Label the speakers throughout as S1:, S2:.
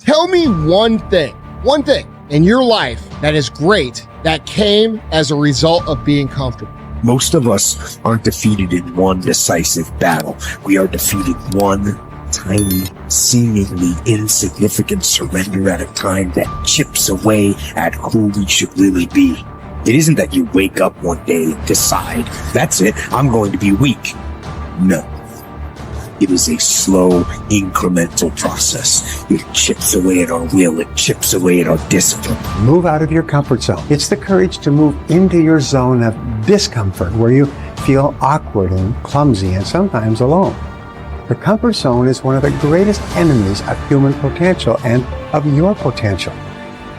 S1: Tell me one thing in your life that is great that came as a result of being comfortable.
S2: Most of us aren't defeated in one decisive battle. We are defeated one tiny, seemingly insignificant surrender at a time that chips away at who we should really be. It isn't that you wake up one day and decide, that's it, I'm going to be weak. No. It is a slow, incremental process. It chips away at our will. It chips away at our discipline.
S3: Move out of your comfort zone. It's the courage to move into your zone of discomfort where you feel awkward and clumsy and sometimes alone. The comfort zone is one of the greatest enemies of human potential and of your potential.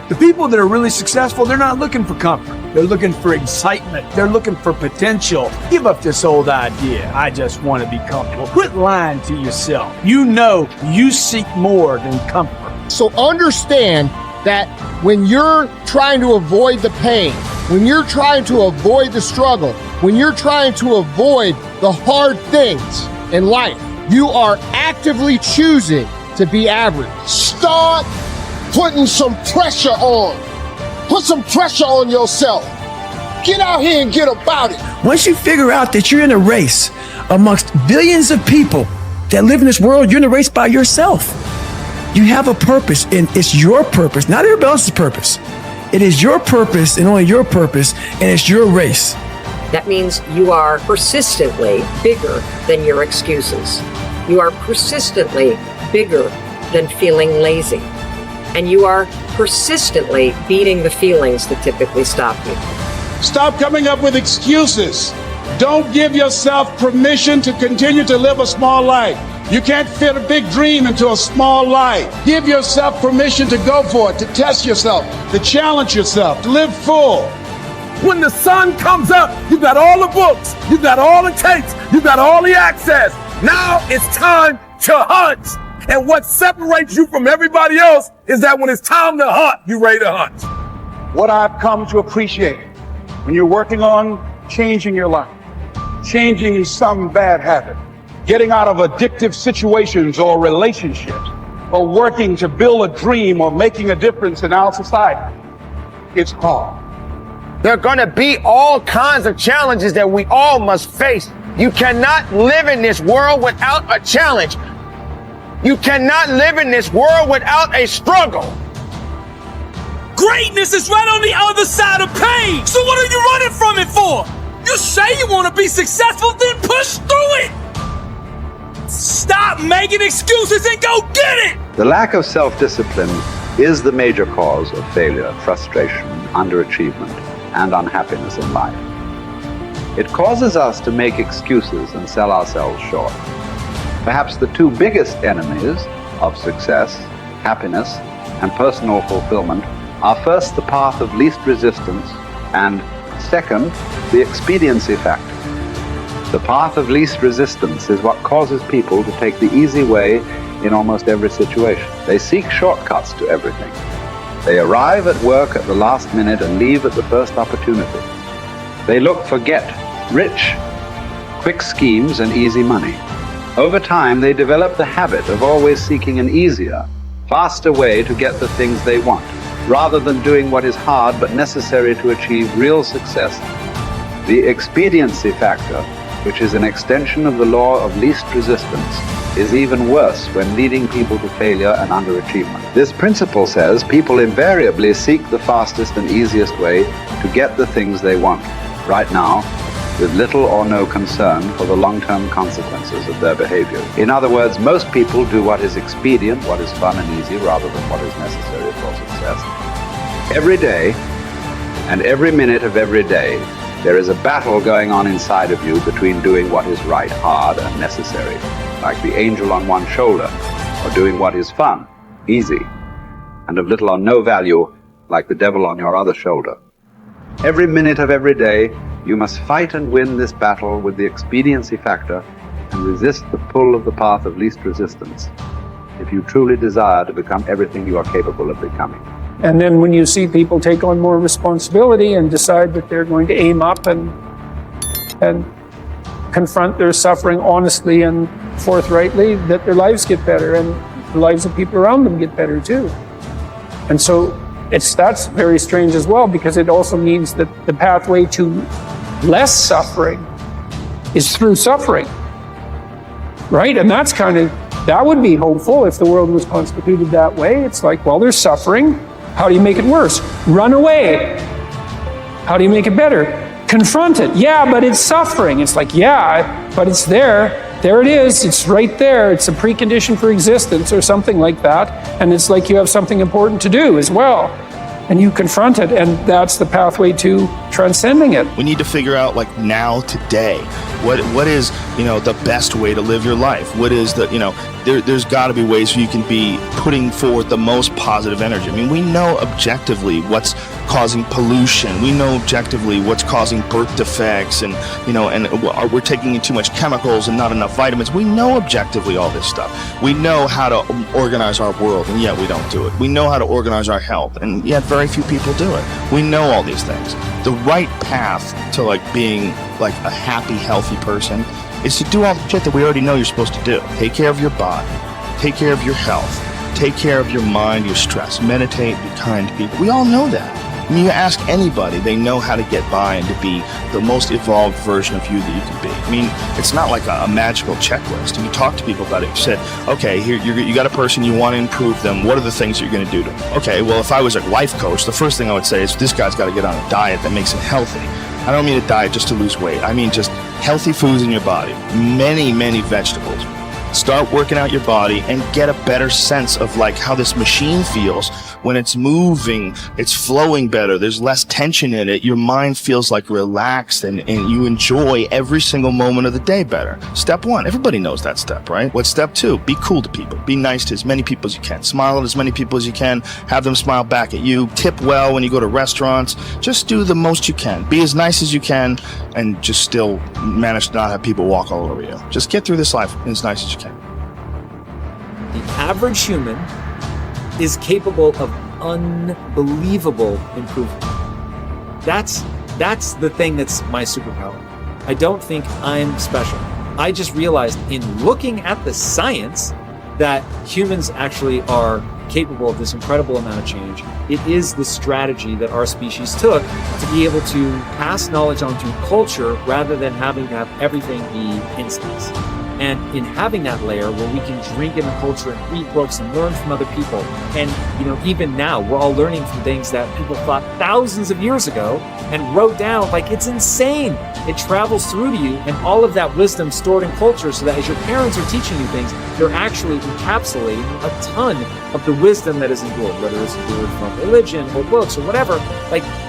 S4: The people that are really successful, they're not looking for comfort. They're looking for excitement. They're looking for potential. Give up this old idea, I just want to be comfortable. Quit lying to yourself. You know you seek more than comfort.
S1: So understand that when you're trying to avoid the pain, when you're trying to avoid the struggle, when you're trying to avoid the hard things in life, you are actively choosing to be average.
S5: Start putting some pressure on. Put some pressure on yourself. Get out here and get about it.
S6: Once you figure out that you're in a race amongst billions of people that live in this world, you're in a race by yourself. You have a purpose, and it's your purpose, not everybody else's purpose. It is your purpose and only your purpose, and it's your race.
S7: That means you are persistently bigger than your excuses. You are persistently bigger than feeling lazy. And you are persistently beating the feelings that typically stop you.
S8: Stop coming up with excuses. Don't give yourself permission to continue to live a small life. You can't fit a big dream into a small life. Give yourself permission to go for it, to test yourself, to challenge yourself, to live full.
S9: When the sun comes up, you got all the books, you got all the tapes, you got all the access. Now it's time to hunt. And what separates you from everybody else is that when it's time to hunt, you're ready to hunt.
S8: What I've come to appreciate when you're working on changing your life, changing some bad habit, getting out of addictive situations or relationships, or working to build a dream or making a difference in our society, it's hard.
S10: There are going to be all kinds of challenges that we all must face. You cannot live in this world without a challenge. You cannot live in this world without a struggle.
S9: Greatness is right on the other side of pain. So what are you running from it for? You say you want to be successful, then push through it. Stop making excuses and go get it.
S11: The lack of self-discipline is the major cause of failure, frustration, underachievement, and unhappiness in life. It causes us to make excuses and sell ourselves short. Perhaps the two biggest enemies of success, happiness, and personal fulfillment are first the path of least resistance and second, the expediency factor. The path of least resistance is what causes people to take the easy way in almost every situation. They seek shortcuts to everything. They arrive at work at the last minute and leave at the first opportunity. They look for get rich, quick schemes and easy money. Over time, they develop the habit of always seeking an easier, faster way to get the things they want, rather than doing what is hard but necessary to achieve real success. The expediency factor, which is an extension of the law of least resistance, is even worse when leading people to failure and underachievement. This principle says people invariably seek the fastest and easiest way to get the things they want, right now, with little or no concern for the long-term consequences of their behavior. In other words, most people do what is expedient, what is fun and easy, rather than what is necessary for success. Every day, and every minute of every day, there is a battle going on inside of you between doing what is right, hard, and necessary, like the angel on one shoulder, or doing what is fun, easy, and of little or no value, like the devil on your other shoulder. Every minute of every day, you must fight and win this battle with the expediency factor and resist the pull of the path of least resistance if you truly desire to become everything you are capable of becoming.
S12: And then when you see people take on more responsibility and decide that they're going to aim up and confront their suffering honestly and forthrightly, that their lives get better. And the lives of people around them get better too. And so that's very strange as well, because it also means that the pathway to less suffering is through suffering, right? And that would be hopeful if the world was constituted that way. It's like, well, there's suffering. How do you make it worse? Run away. How do you make it better? Confront it. Yeah, but it's suffering. It's like, yeah, but it's there. There it is. It's right there. It's a precondition for existence or something like that. And it's like you have something important to do as well. And you confront it, and that's the pathway to transcending it.
S13: We need to figure out, like, now, today, what is, the best way to live your life? What is the, there's got to be ways where you can be putting forward the most positive energy. I mean, we know objectively what's causing pollution. We know objectively what's causing birth defects, and we're taking in too much chemicals and not enough vitamins. We know objectively all this stuff. We know how to organize our world, and yet we don't do it. We know how to organize our health, and yet very few people do it. We know all these things. The right path to being a happy, healthy person is to do all the shit that we already know you're supposed to do. Take care of your body, take care of your health, take care of your mind, your stress, meditate, be kind to people. We all know that. I mean, you ask anybody, they know how to get by and to be the most evolved version of you that you can be. I mean, it's not like a magical checklist. If you talk to people about it, you said, okay, here you got a person, you want to improve them. What are the things you're going to do to them? Okay, well, if I was a life coach, the first thing I would say is this guy's got to get on a diet that makes him healthy. I don't mean a diet just to lose weight. I mean just healthy foods in your body. Many, many vegetables. Start working out your body and get a better sense of how this machine feels when it's moving, it's flowing better, there's less tension in it, your mind feels relaxed and you enjoy every single moment of the day better. Step 1, everybody knows that step, right? What's step 2? Be cool to people. Be nice to as many people as you can. Smile at as many people as you can. Have them smile back at you. Tip well when you go to restaurants. Just do the most you can. Be as nice as you can and just still manage to not have people walk all over you. Just get through this life as nice as you can.
S14: The average human is capable of unbelievable improvement. That's the thing that's my superpower. I don't think I'm special. I just realized in looking at the science that humans actually are capable of this incredible amount of change. It is the strategy that our species took to be able to pass knowledge on through culture rather than having to have everything be instincts. And in having that layer where we can drink in the culture and read books and learn from other people, and even now we're all learning from things that people thought thousands of years ago and wrote down. It's insane. It travels through to you, and all of that wisdom stored in culture, so that as your parents are teaching you things, they're actually encapsulating a ton of the wisdom that is endured, whether it's endured from religion or books or whatever.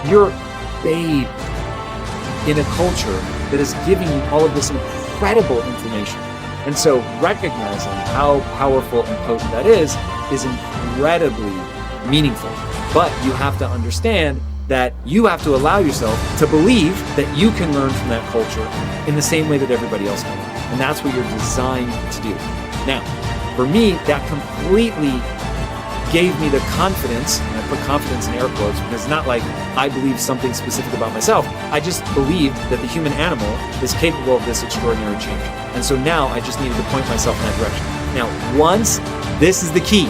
S14: You're bathed in a culture that is giving you all of this incredible information. And so recognizing how powerful and potent that is incredibly meaningful. But you have to understand that you have to allow yourself to believe that you can learn from that culture in the same way that everybody else can. And that's what you're designed to do. Now, for me, that completely gave me the confidence, and I put confidence in air quotes because it's not like I believe something specific about myself. I just believed that the human animal is capable of this extraordinary change. And so now I just needed to point myself in that direction. Now, this is the key.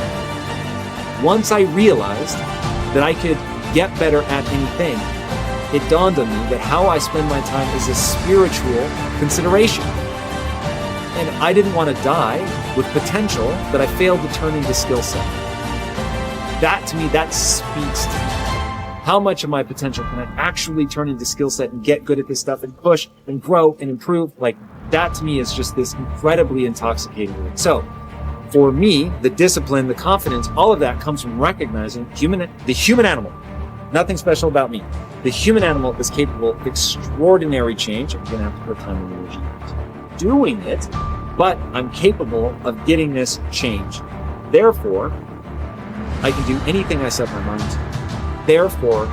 S14: Once I realized that I could get better at anything, it dawned on me that how I spend my time is a spiritual consideration. And I didn't want to die with potential that I failed to turn into skill set. That, to me, that speaks to me. How much of my potential can I actually turn into skill set and get good at this stuff and push and grow and improve? That to me is just this incredibly intoxicating thing. So for me, the discipline, the confidence, all of that comes from recognizing the human animal. Nothing special about me. The human animal is capable of extraordinary change. I'm going to have to put time and energy into doing it, but I'm capable of getting this change. Therefore, I can do anything I set my mind to. Therefore,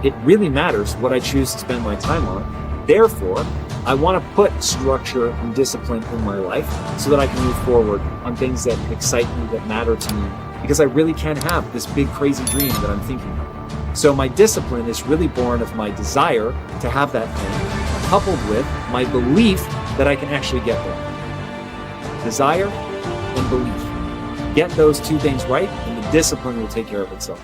S14: it really matters what I choose to spend my time on. Therefore, I want to put structure and discipline in my life so that I can move forward on things that excite me, that matter to me, because I really can't have this big crazy dream that I'm thinking of. So my discipline is really born of my desire to have that thing, coupled with my belief that I can actually get there. Desire and belief. Get those two things right, and the discipline will take care of itself.